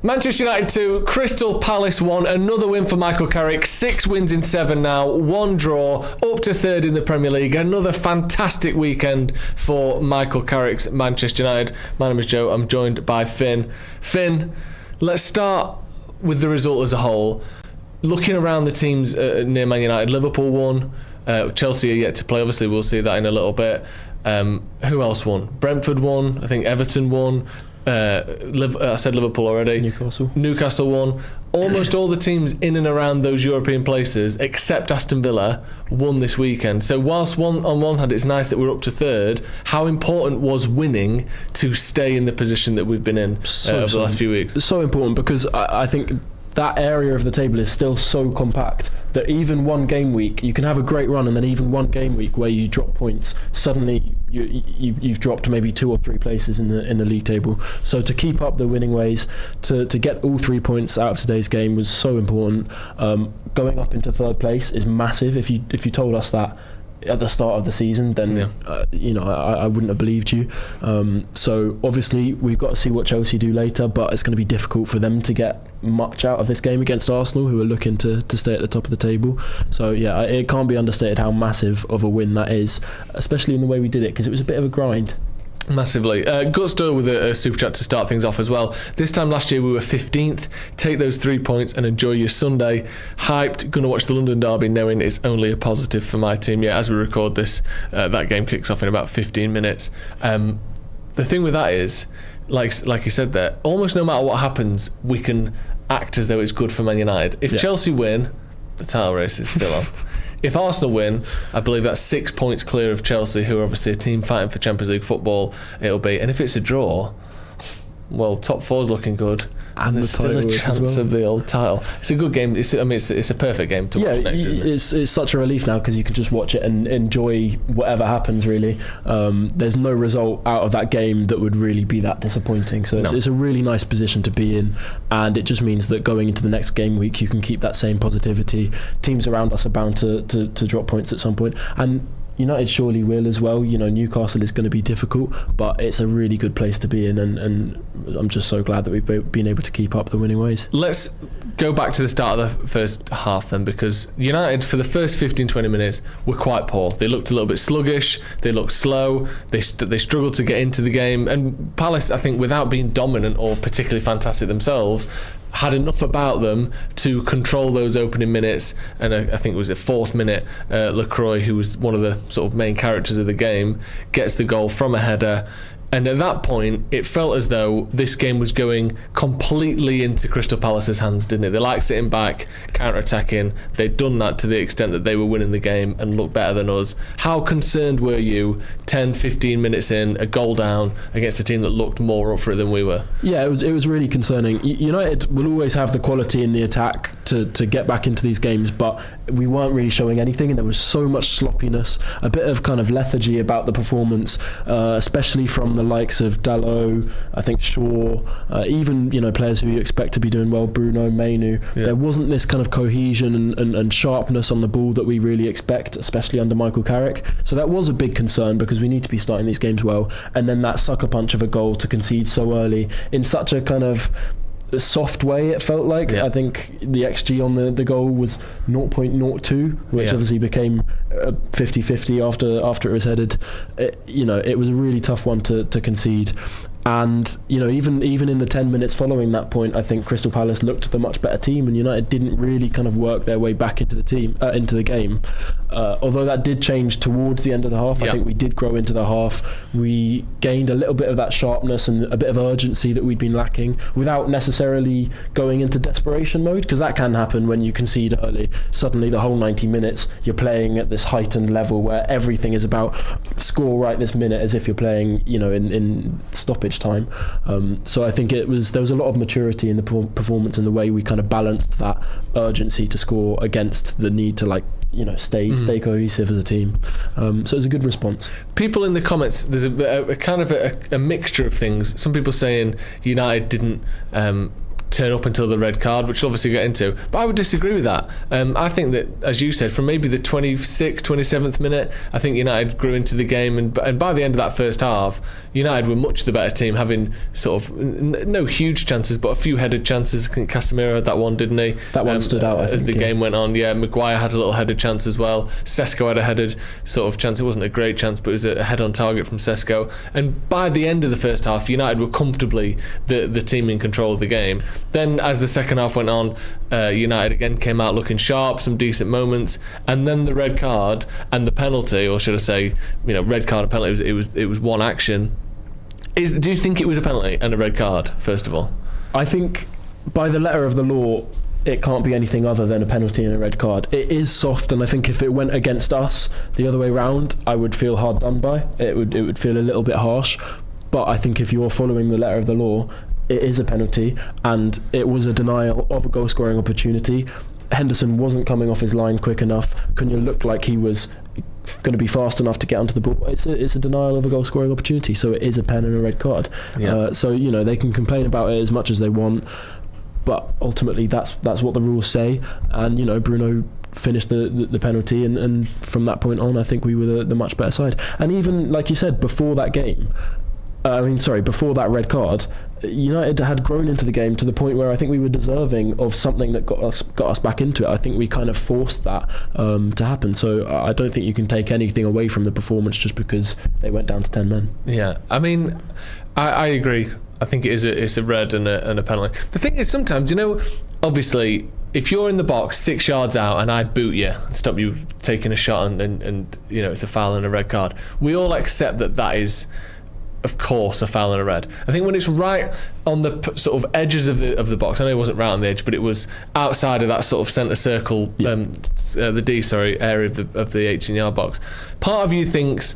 Manchester United 2, Crystal Palace 1, another win for Michael Carrick, 6 wins in 7 now, 1 draw, up to 3rd in the Premier League, another fantastic weekend for Michael Carrick's Manchester United. My name is Joe, I'm joined by Finn. Finn, let's start with the result as a whole. Looking around the teams near Man United, Liverpool won, Chelsea are yet to play, obviously we'll see that in a little bit. Who else won? Brentford won, I think Everton won. I said Liverpool already. Newcastle won. Almost all the teams in and around those European places, except Aston Villa, won this weekend. So whilst on one hand it's nice that we're up to 3rd, how important was winning to stay in the position that we've been in over the last few weeks? It's so important because I think that area of the table is still so compact that even one game week, you can have a great run, and then even one game week where you drop points, suddenly you've dropped maybe 2 or 3 places in the league table. So to keep up the winning ways, to get all 3 points out of today's game was so important. Going up into 3rd place is massive. If you told us that at the start of the season, then I wouldn't have believed you. So obviously we've got to see what Chelsea do later, but it's going to be difficult for them to get much out of this game against Arsenal, who are looking to stay at the top of the table. So yeah, it can't be understated how massive of a win that is, especially in the way we did it, because it was a bit of a grind. Massively. Guts Doyle with a super chat to start things off as well. This time last year we were 15th. Take those 3 points and enjoy your Sunday. Hyped, gonna watch the London derby knowing it's only a positive for my team. Yeah, as we record this, that game kicks off in about 15 minutes. The thing with that is, like you said there, almost no matter what happens, we can act as though it's good for Man United. If Chelsea win, the title race is still on. If Arsenal win, I believe that's 6 points clear of Chelsea, who are obviously a team fighting for Champions League football. It'll be, and if it's a draw, well, top 4's looking good, and there's still a chance of the old title. It's a good game. It's a perfect game to watch next, isn't it? It's such a relief now because you can just watch it and enjoy whatever happens, really. There's no result out of that game that would really be that disappointing. So it's a really nice position to be in, and it just means that going into the next game week, you can keep that same positivity. Teams around us are bound to drop points at some point, and United surely will as well. Newcastle is going to be difficult, but it's a really good place to be in, and I'm just so glad that we've been able to keep up the winning ways. Let's go back to the start of the first half then, because United for the first 15-20 minutes were quite poor. They looked a little bit sluggish, they looked slow, they struggled to get into the game, and Palace, I think, without being dominant or particularly fantastic themselves, had enough about them to control those opening minutes. And I think it was the 4th minute, Lacroix, who was one of the sort of main characters of the game, gets the goal from a header. And at that point, it felt as though this game was going completely into Crystal Palace's hands, didn't it? They liked sitting back, counter-attacking. They'd done that to the extent that they were winning the game and looked better than us. How concerned were you 10, 15 minutes in, a goal down against a team that looked more up for it than we were? Yeah, it was really concerning. United will always have the quality in the attack to get back into these games, but we weren't really showing anything, and there was so much sloppiness, a bit of kind of lethargy about the performance, especially from the likes of Dalot, I think Shaw, even players who you expect to be doing well, Bruno, Mainu. There wasn't this kind of cohesion and sharpness on the ball that we really expect, especially under Michael Carrick. So that was a big concern, because we need to be starting these games well, and then that sucker punch of a goal to concede so early in such a kind of soft way, it felt like. I think the XG on the goal was 0.02, which obviously became 50-50 after it was headed. It was a really tough one to concede. And even in the 10 minutes following that point, I think Crystal Palace looked the much better team, and United didn't really kind of work their way back into the game. Although that did change towards the end of the half. I think we did grow into the half. We gained a little bit of that sharpness and a bit of urgency that we'd been lacking, without necessarily going into desperation mode, because that can happen when you concede early. Suddenly the whole 90 minutes you're playing at this heightened level where everything is about score right this minute, as if you're playing in stoppage time. So I think there was a lot of maturity in the performance and the way we kind of balanced that urgency to score against the need to stay cohesive as a team. So it was a good response. People in the comments, there's a kind of a mixture of things. Some people saying United didn't turn up until the red card, which we'll obviously get into. But I would disagree with that. I think that, as you said, from maybe the 26th, 27th minute, I think United grew into the game, and by the end of that first half, United were much the better team, having sort of no huge chances, but a few headed chances. I think Casemiro had that one, didn't he? That one stood out, I think, as the game went on. Yeah, Maguire had a little headed chance as well. Sesko had a headed sort of chance. It wasn't a great chance, but it was a head on target from Sesko. And by the end of the first half, United were comfortably the team in control of the game. Then as the second half went on, United again came out looking sharp, some decent moments, and then the red card and the penalty, or should I say, red card and penalty, it was one action. Do you think it was a penalty and a red card, first of all? I think by the letter of the law, it can't be anything other than a penalty and a red card. It is soft, and I think if it went against us the other way round, I would feel hard done by. It would feel a little bit harsh. But I think if you're following the letter of the law, it is a penalty, and it was a denial of a goal-scoring opportunity. Henderson wasn't coming off his line quick enough. Cunha looked like he was going to be fast enough to get onto the ball. It's a denial of a goal-scoring opportunity, so it is a pen and a red card. Yeah. So they can complain about it as much as they want, but ultimately that's what the rules say. And Bruno finished the penalty, and from that point on, I think we were the much better side. And even like you said, before that red card, United had grown into the game to the point where I think we were deserving of something that got us back into it. I think we kind of forced that to happen. So I don't think you can take anything away from the performance just because they went down to 10 men. Yeah, I mean, I agree. I think it's a red and a penalty. The thing is, sometimes, obviously, if you're in the box 6 yards out and I boot you and stop you taking a shot and it's a foul and a red card, we all accept that is, of course, a foul and a red. I think when it's right on the sort of edges of the box, I know it wasn't right on the edge, but it was outside of that sort of centre circle, the D area of the 18-yard box. Part of you thinks,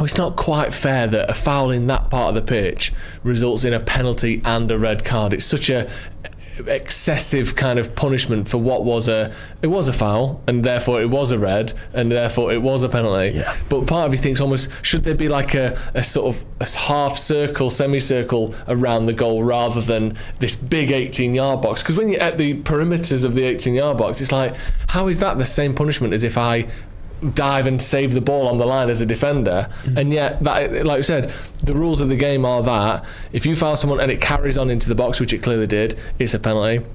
it's not quite fair that a foul in that part of the pitch results in a penalty and a red card. It's such a excessive kind of punishment for what was a foul, and therefore it was a red, and therefore it was a penalty. Yeah. But part of you thinks almost, should there be like a sort of a half circle, semicircle around the goal rather than this big 18-yard box? Because when you're at the perimeters of the 18-yard box, it's like, how is that the same punishment as if I dive and save the ball on the line as a defender? And yet, that, like I said, the rules of the game are that if you foul someone and it carries on into the box, which it clearly did, it's a penalty.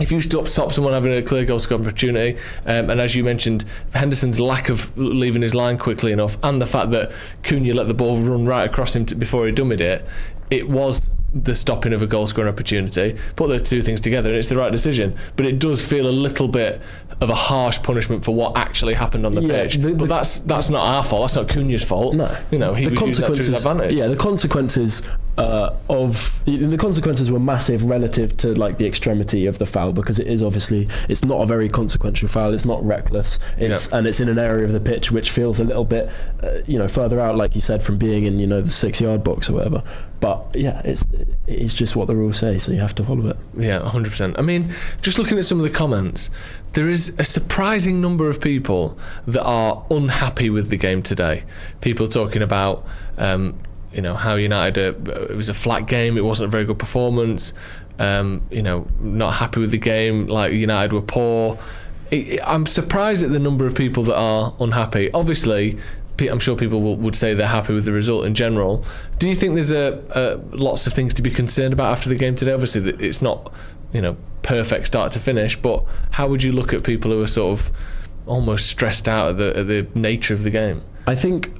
If you stop someone having a clear goal scoring opportunity, and as you mentioned, Henderson's lack of leaving his line quickly enough, and the fact that Cunha let the ball run right across him before he dummied it was the stopping of a goal scoring opportunity. Put those two things together and it's the right decision, but it does feel a little bit of a harsh punishment for what actually happened on the pitch. But that's not our fault. That's not Cunha's fault. No, he was using that to his advantage. Yeah, the consequences were massive relative to like the extremity of the foul, because it's not a very consequential foul. It's not reckless. And it's in an area of the pitch which feels a little bit further out, like you said, from being in the 6-yard box or whatever. But yeah, it's just what the rules say, so you have to follow it. Yeah, 100%. I mean, just looking at some of the comments, there is a surprising number of people that are unhappy with the game today. People talking about how United, it was a flat game, it wasn't a very good performance, not happy with the game, like United were poor. I'm surprised at the number of people that are unhappy. Obviously, I'm sure people would say they're happy with the result in general. Do you think there's lots of things to be concerned about after the game today? Obviously, it's not perfect start to finish, but how would you look at people who are sort of almost stressed out at the nature of the game? I think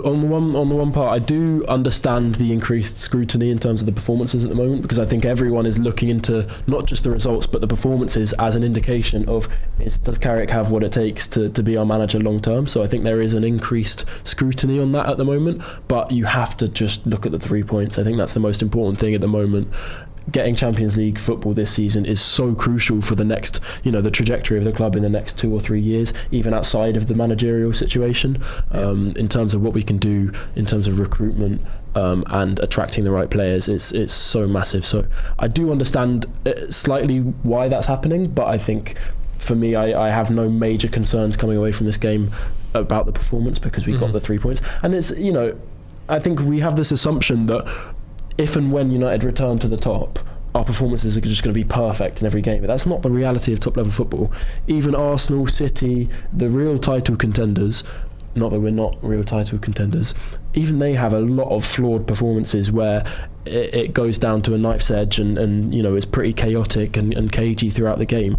on the one part, I do understand the increased scrutiny in terms of the performances at the moment, because I think everyone is looking into not just the results but the performances as an indication of, does Carrick have what it takes to be our manager long term? So I think there is an increased scrutiny on that at the moment, but you have to just look at the 3 points. I think that's the most important thing at the moment. Getting Champions League football this season is so crucial for the next, the trajectory of the club in the next 2 or 3 years, even outside of the managerial situation, in terms of what we can do in terms of recruitment and attracting the right players. It's so massive. So I do understand slightly why that's happening, but I think for me, I have no major concerns coming away from this game about the performance, because we got the 3 points. And it's, I think we have this assumption that if and when United return to the top, our performances are just going to be perfect in every game. But that's not the reality of top level football. Even Arsenal, City, the real title contenders, not that we're not real title contenders, even they have a lot of flawed performances where it goes down to a knife's edge and it's pretty chaotic and cagey throughout the game.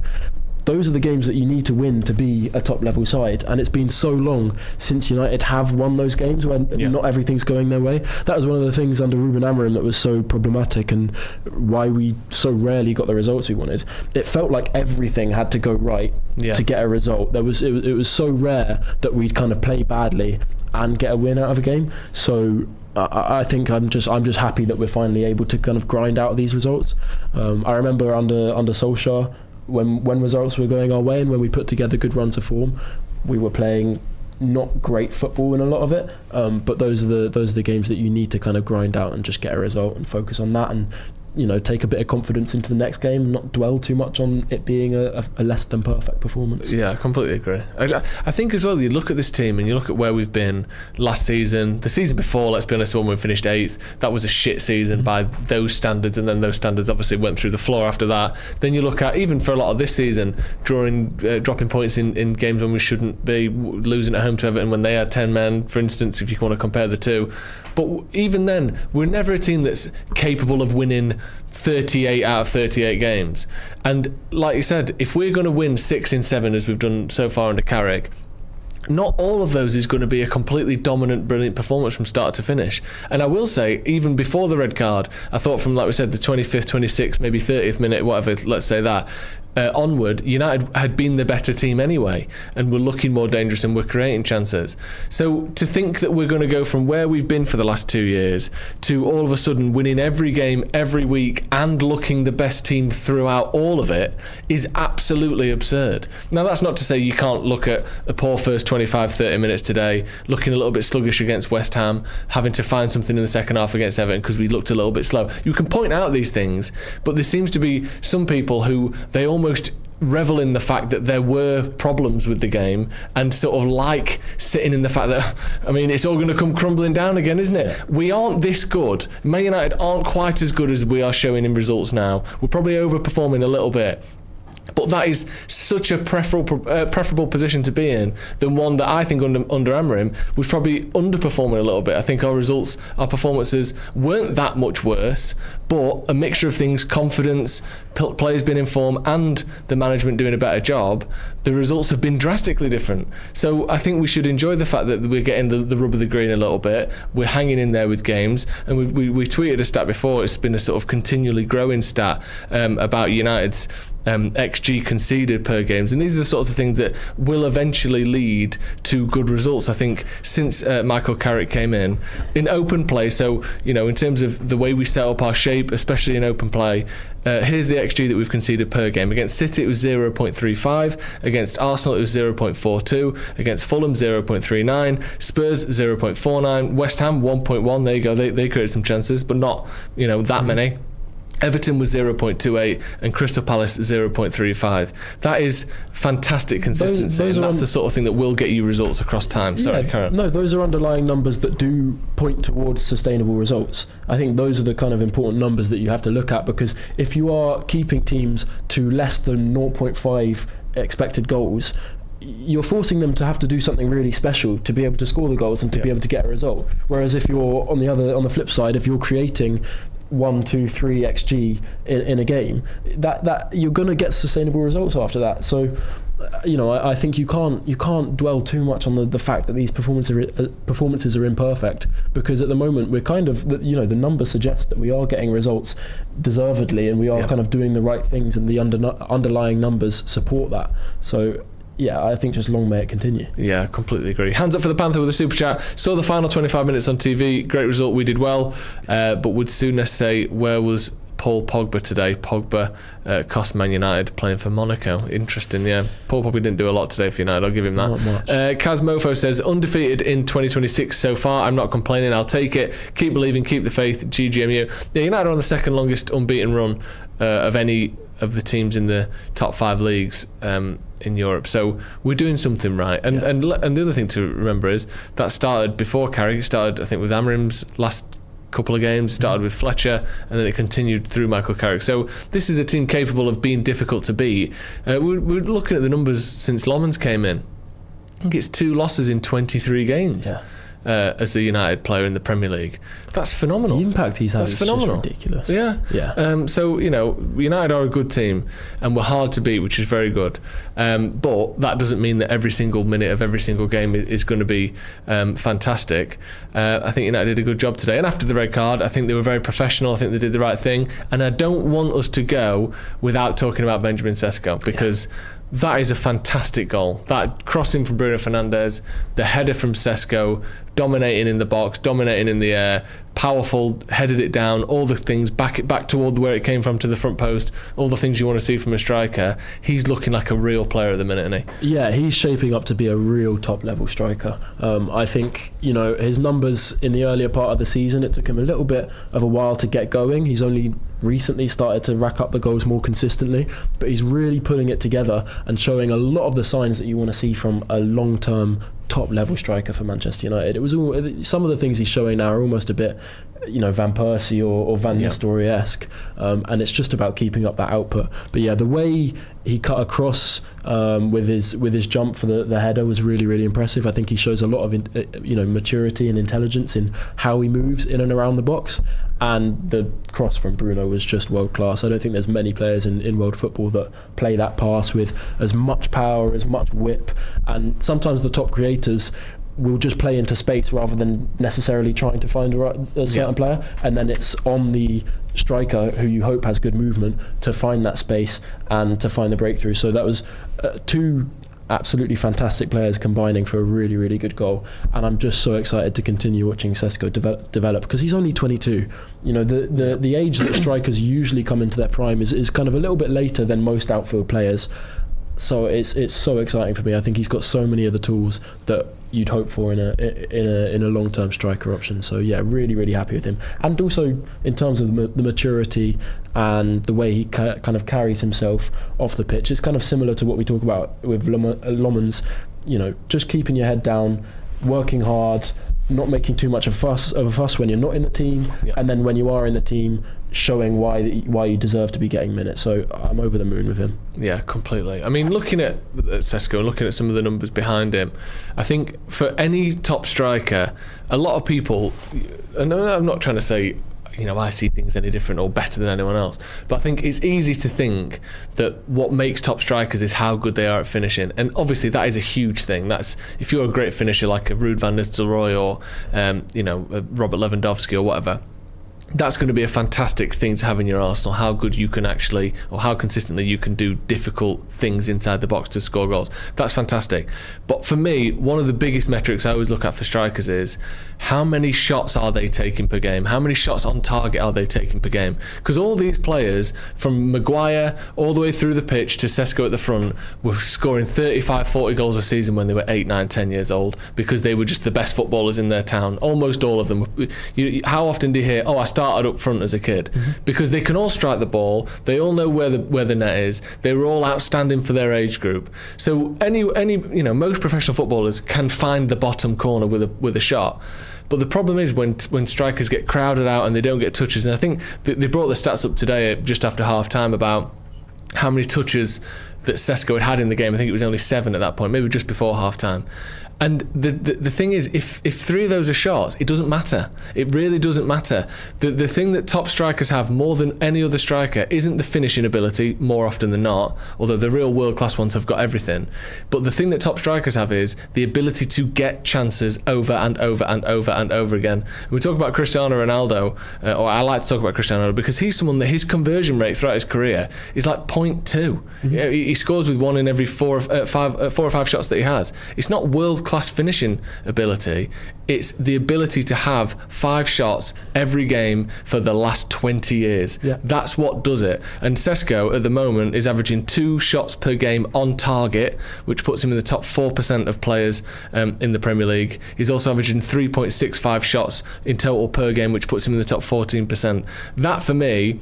Those are the games that you need to win to be a top level side, and it's been so long since United have won those games when not everything's going their way. That was one of the things under Ruben Amorim that was so problematic and why we so rarely got the results we wanted. It felt like everything had to go right to get a result. It was so rare that we'd kind of play badly and get a win out of a game. So I think I'm just happy that we're finally able to kind of grind out these results. I remember under Solskjaer, when results were going our way and when we put together good runs of form, we were playing not great football in a lot of it, but those are the games that you need to kind of grind out and just get a result and focus on that, and take a bit of confidence into the next game and not dwell too much on it being a less than perfect performance. Yeah, I completely agree. I think as well, you look at this team and you look at where we've been last season, the season before, let's be honest, when we finished 8th, that was a shit season by those standards, and then those standards obviously went through the floor after that. Then you look at, even for a lot of this season, dropping points in games when we shouldn't be, losing at home to Everton when they had 10 men, for instance, if you want to compare the two. But even then, we're never a team that's capable of winning 38 out of 38 games. And like you said, if we're going to win 6 in 7 as we've done so far under Carrick, not all of those is going to be a completely dominant, brilliant performance from start to finish. And I will say, even before the red card, I thought from, like we said, the 25th, 26th, maybe 30th minute, whatever, let's say that, onward, United had been the better team anyway and were looking more dangerous and were creating chances. So to think that we're going to go from where we've been for the last 2 years to all of a sudden winning every game every week and looking the best team throughout all of it is absolutely absurd. Now, that's not to say you can't look at a poor first 25-30 minutes today, looking a little bit sluggish against West Ham, having to find something in the second half against Everton because we looked a little bit slow. You can point out these things, but there seems to be some people who they almost revel in the fact that there were problems with the game and sort of like sitting in the fact that, I mean, it's all going to come crumbling down again, isn't it? Yeah. We aren't this good. Man United aren't quite as good as we are showing in results now. We're probably overperforming a little bit. But that is such a preferable position to be in than one that I think under Amorim was probably underperforming a little bit. I think our results, our performances weren't that much worse, but a mixture of things, confidence, players being in form and the management doing a better job, the results have been drastically different. So I think we should enjoy the fact that we're getting the rub of the green a little bit. We're hanging in there with games, and we tweeted a stat before. It's been a sort of continually growing stat about United's XG conceded per games, and these are the sorts of things that will eventually lead to good results. I think since Michael Carrick came in open play, so in terms of the way we set up our shape, especially in open play, here's the XG that we've conceded per game. Against City it was 0.35, against Arsenal it was 0.42, against Fulham 0.39, Spurs 0.49, West Ham 1.1. There you go, they created some chances, but not that many. Everton was 0.28 and Crystal Palace 0.35. That is fantastic consistency, and that's the sort of thing that will get you results across time. Sorry, Karen. No, those are underlying numbers that do point towards sustainable results. I think those are the kind of important numbers that you have to look at, because if you are keeping teams to less than 0.5 expected goals, you're forcing them to have to do something really special to be able to score the goals and to be able to get a result. Whereas if you're on the flip side, if you're creating 1, 2, 3 XG in a game, that you're going to get sustainable results after that. So I think you can't dwell too much on the fact that these performances are imperfect, because at the moment we're kind of the numbers suggest that we are getting results deservedly, and we are kind of doing the right things, and the underlying numbers support that. So yeah, I think just long may it continue. Yeah, completely agree. Hands up for the Panther with a super chat. Saw the final 25 minutes on TV. Great result. We did well. But would Souness say, where was Paul Pogba today? Pogba cost Man United playing for Monaco. Interesting, yeah. Paul probably didn't do a lot today for United. I'll give him that. Not much. Kaz Mofo says, undefeated in 2026 so far. I'm not complaining. I'll take it. Keep believing. Keep the faith. GGMU. Yeah, United are on the second longest unbeaten run of any of the teams in the top 5 leagues in Europe, so we're doing something right. And the other thing to remember is that started before Carrick. It started, I think, with Amorim's last couple of games. Started with Fletcher, and then it continued through Michael Carrick. So this is a team capable of being difficult to beat. We're looking at the numbers since Lomans came in. I think it's 2 losses in 23 games. Yeah. As a United player in the Premier League. That's phenomenal. The impact he's had is phenomenal. just ridiculous. Yeah. So, United are a good team and we're hard to beat, which is very good. But that doesn't mean that every single minute of every single game is going to be fantastic. I think United did a good job today. And after the red card, I think they were very professional. I think they did the right thing. And I don't want us to go without talking about Benjamin Sesko, because that is a fantastic goal. That crossing from Bruno Fernandes, the header from Sesko, dominating in the box, dominating in the air, powerful, headed it down, all the things, back toward where it came from to the front post, all the things you want to see from a striker. He's looking like a real player at the minute, isn't he? Yeah, he's shaping up to be a real top level striker. I think, his numbers in the earlier part of the season, it took him a little bit of a while to get going. He's only recently started to rack up the goals more consistently, but he's really pulling it together and showing a lot of the signs that you want to see from a long-term top level striker for Manchester United. It was some of the things he's showing now are almost a bit Van Persie or Van Nistelrooy-esque, and it's just about keeping up that output. But yeah, the way he cut across with his jump for the header was really, really impressive. I think he shows a lot of maturity and intelligence in how he moves in and around the box, and the cross from Bruno was just world class. I don't think there's many players in world football that play that pass with as much power, as much whip, and sometimes the top creators will just play into space rather than necessarily trying to find a certain player, and then it's on the striker, who you hope has good movement, to find that space and to find the breakthrough. So that was 2 absolutely fantastic players combining for a really, really good goal, and I'm just so excited to continue watching Sesko develop, because he's only 22. The age that strikers usually come into their prime is kind of a little bit later than most outfield players. So it's so exciting for me. I think he's got so many of the tools that you'd hope for in a long-term striker option. So yeah, really, really happy with him. And also in terms of the maturity and the way he kind of carries himself off the pitch, it's kind of similar to what we talk about with Lomans. Just keeping your head down, working hard, not making too much of a fuss when you're not in the team, and then when you are in the team, showing why you deserve to be getting minutes. So I'm over the moon with him. Yeah, completely. I mean, looking at Sesko and looking at some of the numbers behind him, I think for any top striker, a lot of people, and I'm not trying to say I see things any different or better than anyone else, but I think it's easy to think that what makes top strikers is how good they are at finishing, and obviously that is a huge thing. That's if you're a great finisher like a Ruud van Nistelrooy or Robert Lewandowski or whatever, that's going to be a fantastic thing to have in your arsenal, how good you can actually, or how consistently you can do difficult things inside the box to score goals. That's fantastic. But for me, one of the biggest metrics I always look at for strikers is how many shots are they taking per game? How many shots on target are they taking per game? Because all these players, from Maguire all the way through the pitch to Sesko at the front, were scoring 35, 40 goals a season when they were 8, 9, 10 years old, because they were just the best footballers in their town. Almost all of them. How often do you hear, I started up front as a kid? Because they can all strike the ball, they all know where the net is, they were all outstanding for their age group. So any most professional footballers can find the bottom corner with a shot. But the problem is when strikers get crowded out and they don't get touches, and I think they brought the stats up today just after half time about how many touches that Sesko had in the game. I think it was only 7 at that point, maybe just before half time. And the thing is, if 3 of those are shots, it doesn't matter. It really doesn't matter. The thing that top strikers have more than any other striker isn't the finishing ability, more often than not, although the real world-class ones have got everything. But the thing that top strikers have is the ability to get chances over and over and over and over again. We talk about Cristiano Ronaldo, or I like to talk about Cristiano Ronaldo, because he's someone that his conversion rate throughout his career is like 0.2. He scores with 1 in every 4 or 5 shots that he has. It's not world-class finishing ability, it's the ability to have 5 shots every game for the last 20 years. That's what does it. And Sesko at the moment is averaging 2 shots per game on target, which puts him in the top 4% of players in the Premier League. He's also averaging 3.65 shots in total per game, which puts him in the top 14%. That for me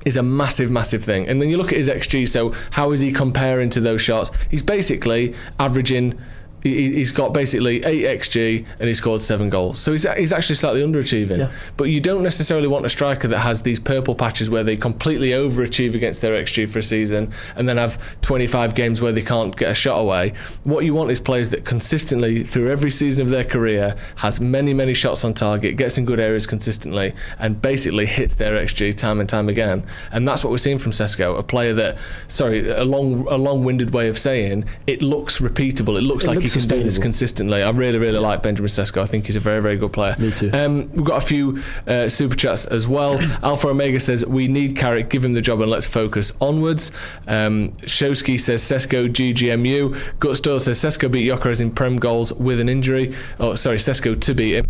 is a massive, massive thing. And then you look at his XG, so how is he comparing to those shots? He's basically averaging He's got basically 8 XG and he scored 7 goals. So he's actually slightly underachieving. Yeah. But you don't necessarily want a striker that has these purple patches where they completely overachieve against their XG for a season and then have 25 games where they can't get a shot away. What you want is players that consistently, through every season of their career, has many, many shots on target, gets in good areas consistently, and basically hits their XG time and time again. And that's what we're seeing from Sesko, a player that, a long-winded way of saying, it looks repeatable. It looks like he can do this consistently. I really, really like Benjamin Sesko. I think he's a very, very good player. Me too. We've got a few super chats as well. Alpha Omega says, we need Carrick, give him the job and let's focus onwards. Showski says, Sesko GGMU. Gutstor says, Sesko beat Gyökeres in Prem goals with an injury. Oh, sorry, Sesko to beat him.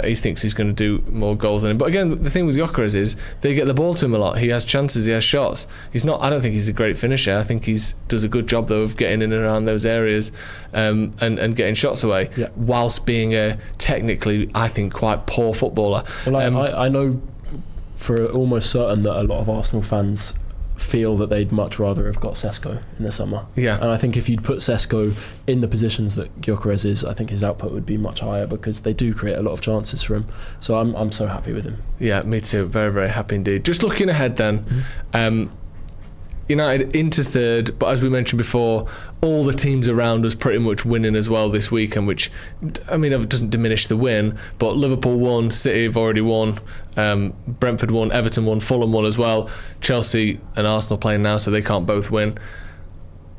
He thinks he's going to do more goals than him. But again, the thing with Gyökeres is they get the ball to him a lot. He has chances, he has shots. I don't think he's a great finisher. I think he does a good job though of getting in and around those areas and getting shots away, whilst being a technically, I think, quite poor footballer. Well, I know for almost certain that a lot of Arsenal fans feel that they'd much rather have got Sesko in the summer. Yeah. And I think if you'd put Sesko in the positions that Gyökeres is, I think his output would be much higher because they do create a lot of chances for him. So I'm so happy with him. Yeah, me too. Very, very happy indeed. Just looking ahead then, United into third, but as we mentioned before, all the teams around us pretty much winning as well this weekend, which, I mean, it doesn't diminish the win, but Liverpool won, City have already won, Brentford won, Everton won, Fulham won as well, Chelsea and Arsenal playing now, so they can't both win.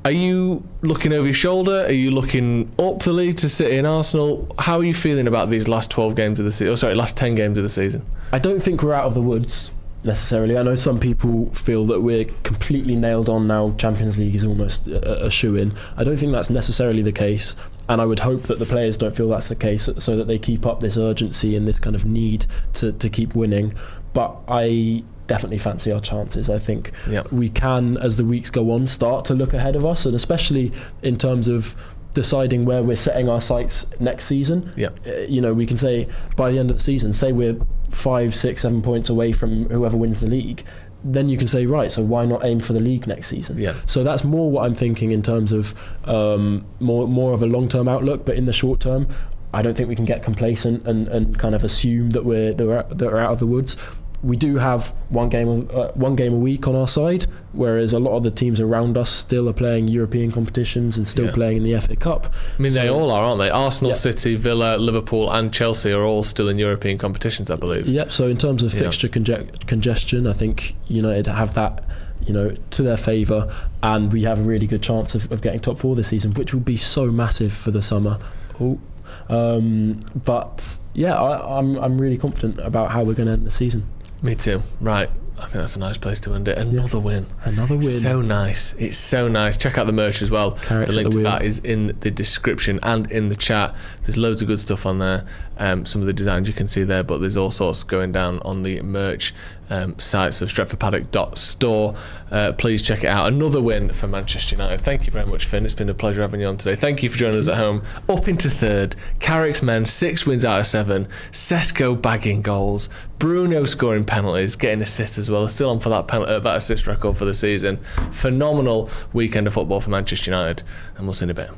Are you looking over your shoulder? Are you looking up the league to City and Arsenal? How are you feeling about these last 12 games of the season? Last 10 games of the season? I don't think we're out of the woods necessarily. I know some people feel that we're completely nailed on now. Champions League is almost a shoe-in. I don't think that's necessarily the case, and I would hope that the players don't feel that's the case, so that they keep up this urgency and this kind of need to keep winning. But I definitely fancy our chances. I think we can, as the weeks go on, start to look ahead of us, and especially in terms of deciding where we're setting our sights next season. We can say by the end of the season, say we're 5, 6, 7 points away from whoever wins the league, then you can say, right, so why not aim for the league next season? So that's more what I'm thinking in terms of more of a long-term outlook. But in the short term, I don't think we can get complacent and kind of assume that we're out of the woods. We do have one game a week on our side, whereas a lot of the teams around us still are playing European competitions and still playing in the FA Cup. I mean, they all are, aren't they? Arsenal, City, Villa, Liverpool and Chelsea are all still in European competitions, I believe. Yep, so in terms of fixture congestion, I think United have that to their favour, and we have a really good chance of getting top 4 this season, which will be so massive for the summer. But I'm really confident about how we're going to end the season. Me too. Right. I think that's a nice place to end it. Another win. So nice. It's so nice. Check out the merch as well. The link to that is in the description and in the chat. There's loads of good stuff on there. Some of the designs you can see there, but there's all sorts going down on the merch site. So stretfordpaddock.store. Please check it out. Another win for Manchester United. Thank you very much, Finn. It's been a pleasure having you on today. Thank you for joining us at home. Up into third. Carrick's men, 6 wins out of 7. Sesko bagging goals. Bruno scoring penalties, getting assists as well. Still on for that assist record for the season. Phenomenal weekend of football for Manchester United, and we'll see you in a bit.